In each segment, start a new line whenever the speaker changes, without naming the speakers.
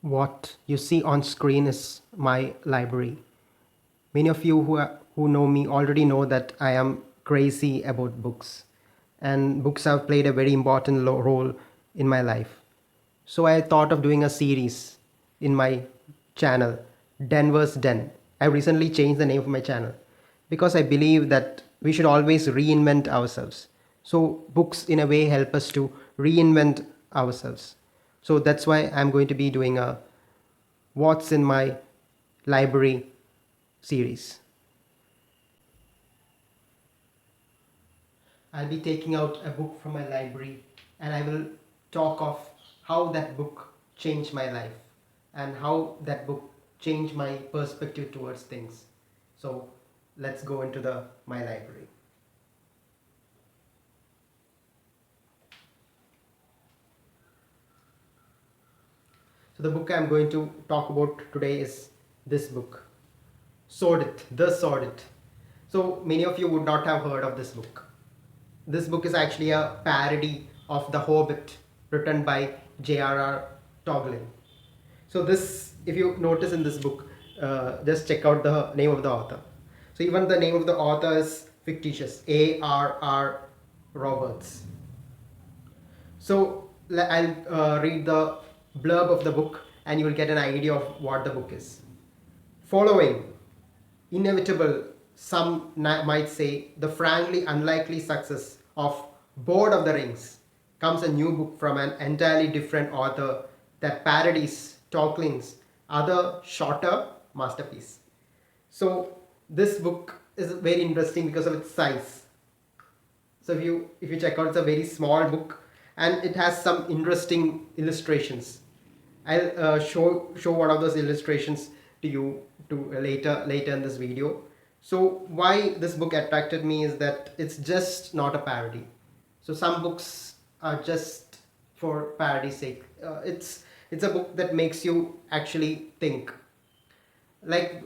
What you see on screen is my library. Many of you who know me already know that I am crazy about books, and books have played a very important role in my life. So I thought of doing a series in my channel, Denver's Den. I recently changed the name of my channel because I believe that we should always reinvent ourselves. So books in a way help us to reinvent ourselves. So that's why I'm going to be doing a What's in My Library series. I'll be taking out a book from my library and I will talk of how that book changed my life and how that book changed my perspective towards things. So let's go into the my library. So the book I'm going to talk about today is this book, Soddit, The Soddit. So many of you would not have heard of this book. This book is actually a parody of The Hobbit written by J.R.R. Tolkien. So this, if you notice in this book, just check out the name of the author. So even the name of the author is fictitious, A.R.R. Roberts. So I'll read the blurb of the book and you will get an idea of what the book is. Following inevitable, some might say, the frankly unlikely success of Board of the Rings comes a new book from an entirely different author that parodies Tolkien's other shorter masterpiece. So this book is very interesting because of its size. So if you check out, it's a very small book and it has some interesting illustrations. I'll show one of those illustrations to you later in this video. So why this book attracted me is that it's just not a parody. So some books are just for parody's sake. It's a book that makes you actually think. Like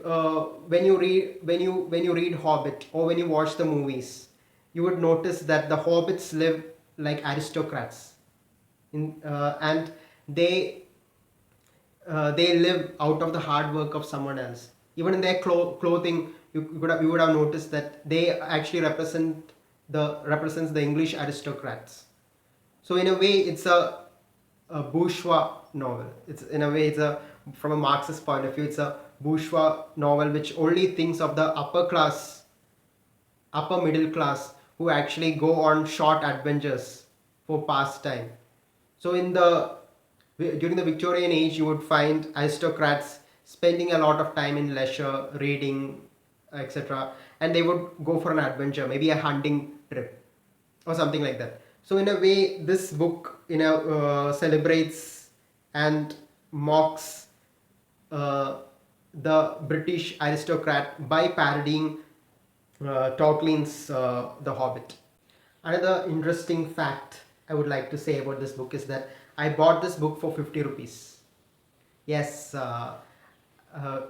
when you read Hobbit or when you watch the movies, you would notice that the hobbits live like aristocrats, and they they live out of the hard work of someone else. Even in their clothing, you would have noticed that they actually represents the English aristocrats. So in a way, it's a bourgeois novel. It's in a way, it's a from a Marxist point of view, it's a bourgeois novel which only thinks of the upper middle class who actually go on short adventures for pastime. So during the Victorian age, you would find aristocrats spending a lot of time in leisure, reading, etc., and they would go for an adventure, maybe a hunting trip or something like that. So in a way, this book celebrates and mocks the British aristocrat by parodying Tolkien's The Hobbit. Another interesting fact I would like to say about this book is that I bought this book for 50 rupees. Yes,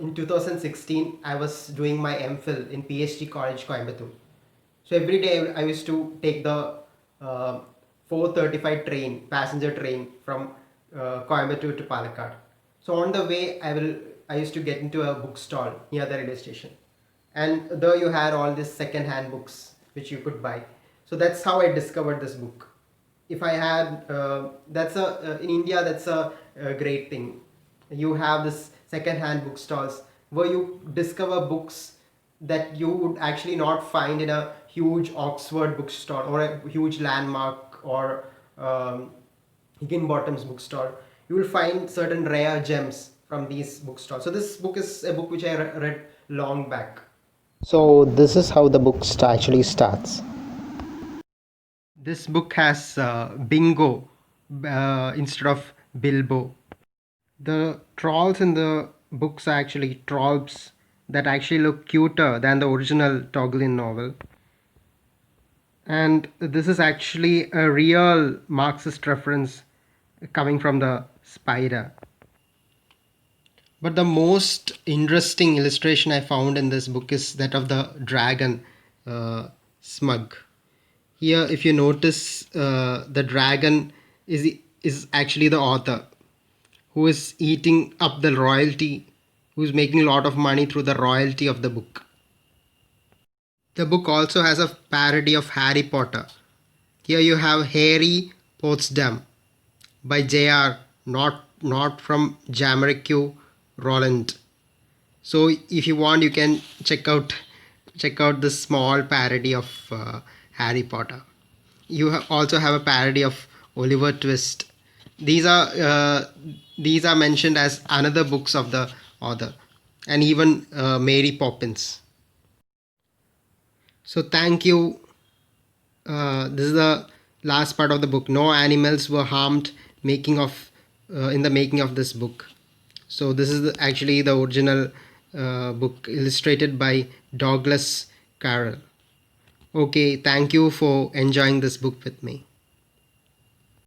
in 2016, I was doing my MPhil in PhD College, Coimbatore. So every day I used to take the 4:35 train, passenger train from Coimbatore to Palakkad. So on the way, I used to get into a bookstall near the railway station, and there you had all these second-hand books which you could buy. So that's how I discovered this book. If I had that's a in India, that's a great thing. You have this second-hand bookstores where you discover books that you would actually not find in a huge Oxford bookstore or a huge Landmark or Higginbottom's bookstore. You will find certain rare gems from these bookstores. So this book is a book which I read long back. So this is how the book actually starts. This book has bingo instead of Bilbo. The trolls in the books are actually trolls that actually look cuter than the original Tolkien novel. And this is actually a real Marxist reference coming from the spider. But the most interesting illustration I found in this book is that of the dragon, Smug. Here, if you notice, the dragon is actually the author who is eating up the royalty, who's making a lot of money through the royalty of the book. The book also has a parody of Harry Potter. Here you have Harry Potsdam by J.R., not from Jamrick Roland. So if you want, you can check out this small parody of Harry Potter. You also have a parody of Oliver Twist. These are mentioned as another books of the author, and even Mary Poppins. So thank you. This is the last part of the book. No animals were harmed in the making of this book. So this is actually the original book illustrated by Douglas Carroll. Okay, thank you for enjoying this book with me.